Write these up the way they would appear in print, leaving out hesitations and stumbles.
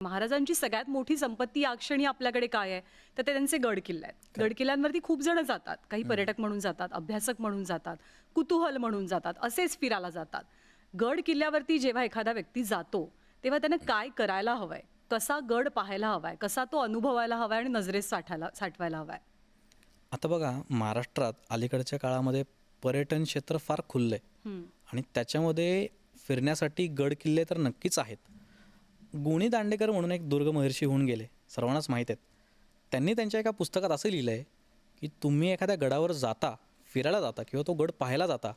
महाराजांची सगळ्यात मोठी संपत्ती या क्षणी आपल्याकडे काय आहे, तर ते त्यांचे गड किल्ले आहेत. गड किल्ल्यांवरती खूप जण जातात. काही पर्यटक म्हणून जातात, अभ्यासक म्हणून जातात, कुतूहल म्हणून जातात, असेच फिरायला जातात. गड किल्ल्यावरती जेव्हा एखादा व्यक्ती जातो तेव्हा त्यानं काय करायला हवंय, कसा गड पाहायला हवाय, कसा तो अनुभवायला हवाय आणि नजरेत साठवायला हवाय. आता बघा, महाराष्ट्रात अलीकडच्या काळामध्ये पर्यटन क्षेत्र फार खुललं आहे आणि त्याच्यामध्ये फिरण्यासाठी गड किल्ले तर नक्कीच आहेत. गुणी दांडेकर म्हणून एक दुर्ग महर्षी होऊन गेले, सर्वांनाच माहीत आहेत. त्यांनी त्यांच्या एका पुस्तकात असं लिहिलं आहे की तुम्ही एखाद्या गडावर जाता, फिरायला जाता किंवा तो गड पाहायला जाता,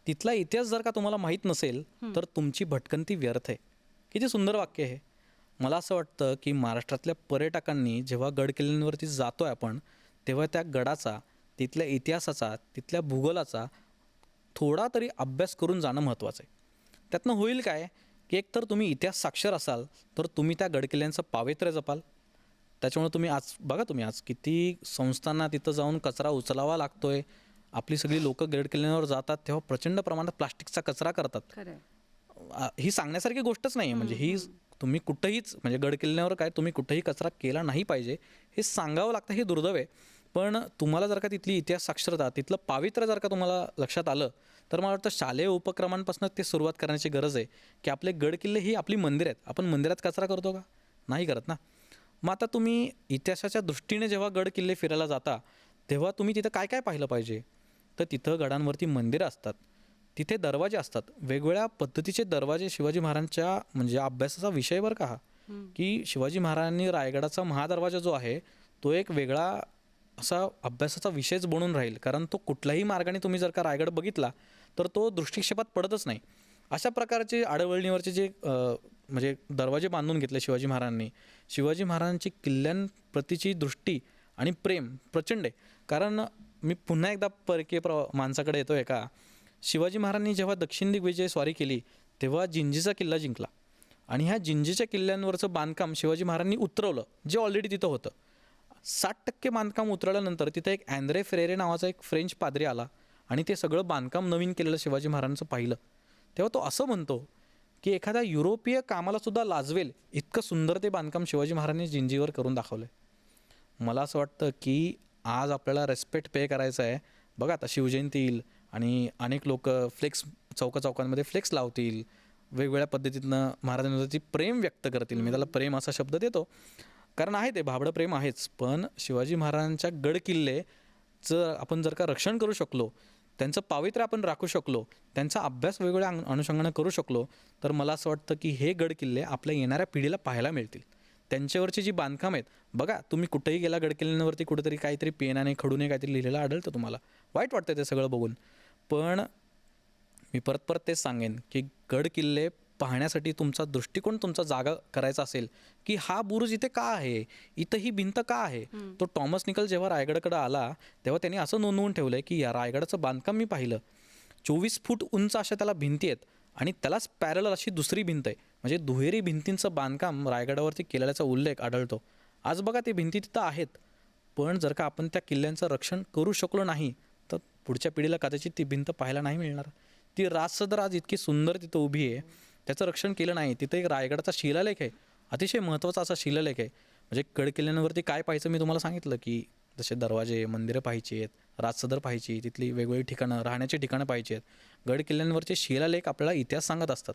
तिथला इतिहास जर का तुम्हाला माहीत नसेल तर तुमची भटकंती व्यर्थ आहे. किती सुंदर वाक्य आहे. मला असं वाटतं की महाराष्ट्रातल्या पर्यटकांनी जेव्हा गड किल्ल्यांवरती जातो आहे आपण, तेव्हा त्या गडाचा, तिथल्या इतिहासाचा, तिथल्या भूगोलाचा थोडा तरी अभ्यास करून जाणं महत्त्वाचं आहे. त्यातनं होईल काय की एकतर तुम्ही इतिहास साक्षर असाल तर तुम्ही त्या गडकिल्ल्यांचं पावित्र्य जपाल. त्याच्यामुळे तुम्ही आज किती संस्थांना तिथं जाऊन कचरा उचलावा लागतोय. आपली सगळी लोकं गडकिल्ल्यांवर जातात तेव्हा प्रचंड प्रमाणात प्लास्टिकचा कचरा करतात. ही सांगण्यासारखी गोष्टच नाही आहे. म्हणजे ही तुम्ही कुठंहीच, म्हणजे गडकिल्ल्यावर काय तुम्ही कुठंही कचरा केला नाही पाहिजे हे सांगावं लागतं, हे दुर्दैव आहे. पण तुम्हाला जर का तिथली इतिहास साक्षरता, तिथलं पावित्र्य जर का तुम्हाला लक्षात आलं तर मला वाटतं शालेय उपक्रमांपासून ते सुरुवात करण्याची गरज आहे की आपले गडकिल्ले ही आपली मंदिर आहेत. आपण मंदिरात कचरा करतो का? नाही करत ना. मग आता तुम्ही इतिहासाच्या दृष्टीने जेव्हा गडकिल्ले फिरायला जाता तेव्हा तुम्ही तिथं काय काय पाहिलं पाहिजे, तर तिथं गडांवरती मंदिरं असतात, तिथे दरवाजे असतात, वेगवेगळ्या पद्धतीचे दरवाजे. शिवाजी महाराजांच्या म्हणजे अभ्यासाचा विषय बरं का हा, की शिवाजी महाराजांनी रायगडाचा महादरवाजा जो आहे तो एक वेगळा असा अभ्यासाचा विषयच बनून राहील. कारण तो कुठल्याही मार्गाने तुम्ही जर का रायगड बघितला तर तो दृष्टिक्षेपात पडतच नाही. अशा प्रकारचे आडवळणीवरचे जे म्हणजे दरवाजे बांधून घेतले शिवाजी महाराजांनी. शिवाजी महाराजांची किल्ल्यांप्रतीची दृष्टी आणि प्रेम प्रचंड आहे. कारण मी पुन्हा एकदा परकीय माणसाकडे येतो आहे का, शिवाजी महाराजांनी जेव्हा दक्षिण दिग्विजय स्वारी केली तेव्हा जिंजीचा किल्ला जिंकला आणि ह्या जिंजीच्या किल्ल्यांवरचं बांधकाम शिवाजी महाराजांनी उतरवलं, जे ऑलरेडी तिथं होतं. 60% बांधकाम उतरवल्यानंतर तिथं एक अँद्रे फ्रेरे नावाचा एक फ्रेंच पाद्री आला आणि ते सगळं बांधकाम नवीन केलेलं शिवाजी महाराजांचं पाहिलं. तेव्हा तो असं म्हणतो की एखाद्या युरोपीय कामालासुद्धा लाजवेल इतकं सुंदर ते बांधकाम शिवाजी महाराजांनी जिंजीवर करून दाखवलं आहे. मला असं वाटतं की आज आपल्याला रेस्पेक्ट पे करायचं आहे. बघा, आता शिवजयंती येईल आणि अनेक लोक फ्लेक्स चौकांमध्ये फ्लेक्स लावतील, वेगवेगळ्या पद्धतीनं महाराजांवरती प्रेम व्यक्त करतील. मी त्याला प्रेम असा शब्द देतो, कारण आहे ते भाबडं प्रेम आहेच. पण शिवाजी महाराजांच्या गडकिल्लेचं आपण जर का रक्षण करू शकलो, त्यांचं पावित्र्य आपण राखू शकलो, त्यांचा अभ्यास वेगवेगळ्या अनुषंगानं करू शकलो, तर मला असं वाटतं की हे गडकिल्ले आपल्या येणाऱ्या पिढीला पाहायला मिळतील. त्यांच्यावरची जी बांधकाम आहेत, बघा तुम्ही कुठेही गेला गडकिल्ल्यांवरती कुठेतरी काहीतरी पेनाने खडूने काहीतरी लिहिलेलं आढळतं तुम्हाला. वाईट वाटतं ते सगळं बघून. पण मी परत तेच सांगेन की गडकिल्ले पाहण्यासाठी तुमचा दृष्टिकोन तुमचा जागा करायचा असेल की हा बुरुज इथे का आहे, इथं ही भिंत का आहे. तो टॉमस निकल जेव्हा रायगडकडे आला तेव्हा त्यांनी असं नोंदवून ठेवलं आहे की या रायगडाचं बांधकाम मी पाहिलं, 24 फूट उंच अशा त्याला भिंती आहेत आणि त्यालाच पॅरलल अशी दुसरी भिंत आहे. म्हणजे दुहेरी भिंतींचं बांधकाम रायगडावरती केलेल्याचा उल्लेख आढळतो. आज बघा ते भिंती तिथं आहेत, पण जर का आपण त्या किल्ल्यांचं रक्षण करू शकलो नाही तर पुढच्या पिढीला कदाचित ती भिंत पाहायला नाही मिळणार. ती राजसदर आज इतकी सुंदर तिथं उभी आहे, त्याचं रक्षण केलं नाही. तिथं एक रायगडाचा शिलालेख आहे, अतिशय महत्त्वाचा असा शिलालेख आहे. म्हणजे गडकिल्ल्यांवरती काय पाहायचं मी तुम्हाला सांगितलं की जसे दरवाजे, मंदिरं पाहायची आहेत, राजसदर पाहायची, तिथली वेगवेगळी ठिकाणं, राहण्याची ठिकाणं पाहायची आहेत. गडकिल्ल्यांवरचे शिलालेख आपल्याला इतिहास सांगत असतात.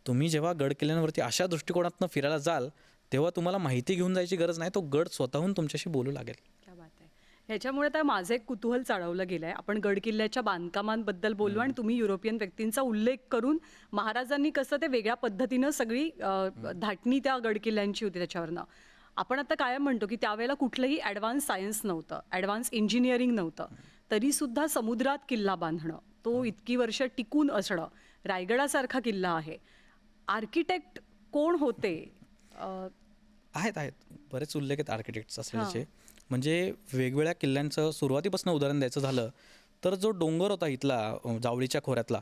तुम्ही जेव्हा गडकिल्ल्यांवरती अशा दृष्टिकोनातून फिरायला जाल तेव्हा तुम्हाला माहिती घेऊन जायची गरज नाही, तो गड स्वतःहून तुमच्याशी बोलू लागेल. क्या बात आहे. ह्याच्यामुळे तर माझं एक कुतूहल चाळवलं गेलं आहे. आपण गडकिल्ल्याच्या बांधकामांबद्दल बोलू आणि तुम्ही युरोपियन व्यक्तींचा उल्लेख करून महाराजांनी कसं ते वेगळ्या पद्धतीनं सगळी धाटणी त्या गडकिल्ल्यांची होती त्याच्यावरनं. आपण आता कायम म्हणतो की त्यावेळेला कुठलंही ॲडव्हान्स सायन्स नव्हतं, ॲडव्हान्स इंजिनिअरिंग नव्हतं, तरीसुद्धा समुद्रात किल्ला बांधणं, तो इतकी वर्ष टिकून असणं, रायगडासारखा किल्ला आहे. आर्किटेक्ट कोण होते? आहेत बरेच उल्लेख आहेत आर्किटेक्ट्स असल्याचे. म्हणजे वेगवेगळ्या किल्ल्यांचं सुरुवातीपासून उदाहरण द्यायचं झालं तर जो डोंगर होता इथला जावळीच्या खोऱ्यातला,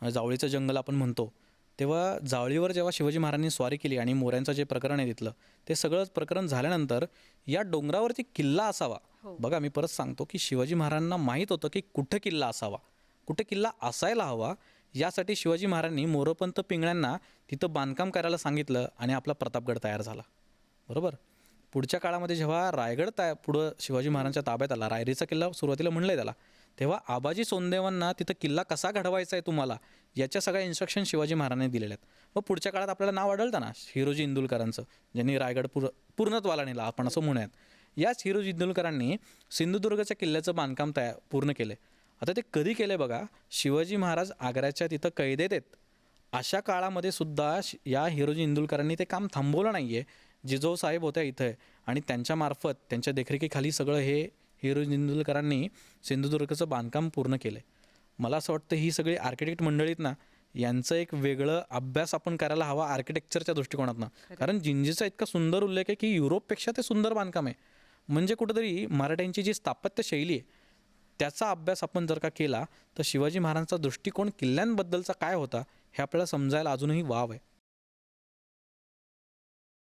जावळीचं जंगल आपण म्हणतो, तेव्हा जावळीवर जेव्हा शिवाजी महाराजांनी स्वारी केली आणि मोऱ्यांचं जे प्रकरण आहे तिथलं, ते सगळं प्रकरण झाल्यानंतर या डोंगरावरती किल्ला असावा. बघा, मी परत सांगतो की शिवाजी महाराजांना माहीत होतं की कुठं किल्ला असावा, कुठे किल्ला असायला हवा, यासाठी शिवाजी महाराजांनी मोरोपंत पिंगळ्यांना तिथं बांधकाम करायला सांगितलं आणि आपला प्रतापगड तयार झाला. बरोबर. पुढच्या काळामध्ये जेव्हा रायगड पुढं शिवाजी महाराजांच्या ताब्यात आला, रायरीचा किल्ला सुरुवातीला म्हणलं त्याला, तेव्हा आबाजी सोनदेवांना तिथं किल्ला कसा घडवायचा आहे तुम्हाला याच्या सगळ्या इन्स्ट्रक्शन शिवाजी महाराजांनी दिलेल्या आहेत. व पुढच्या काळात आपल्याला नाव आढळतं ना हिरोजी इंदुलकरांचं, ज्यांनी रायगड पूर्णत्वाला नेला आपण असं म्हणूयात. याच हिरोजी इंदुलकरांनी सिंधुदुर्गच्या किल्ल्याचं बांधकाम पूर्ण केले. आता ते कधी केले बघा, शिवाजी महाराज आग्र्याच्या तिथं कैदेत आहेत अशा काळामध्ये सुद्धा या हिरोजी इंदुलकरांनी ते काम थांबवलं नाही आहे. जिजाऊ साहेब होत्या इथं आणि त्यांच्यामार्फत त्यांच्या देखरेखीखाली सगळं हे हिरोजी इंदुलकरांनी सिंधुदुर्गचं बांधकाम पूर्ण केलं आहे. मला असं वाटतं ही सगळी आर्किटेक्ट मंडळीत ना यांचं एक वेगळं अभ्यास आपण करायला हवा आर्किटेक्चरच्या दृष्टिकोनातनं. कारण जिंजीचा इतका सुंदर उल्लेख आहे की युरोपपेक्षा ते सुंदर बांधकाम आहे. म्हणजे कुठंतरी मराठ्यांची जी स्थापत्य शैली आहे त्याचा अभ्यास आपण जर का केला तर शिवाजी महाराजांचा दृष्टिकोन किल्ल्यांबद्दलचा काय होता हे आपल्याला समजायला अजूनही वाव आहे.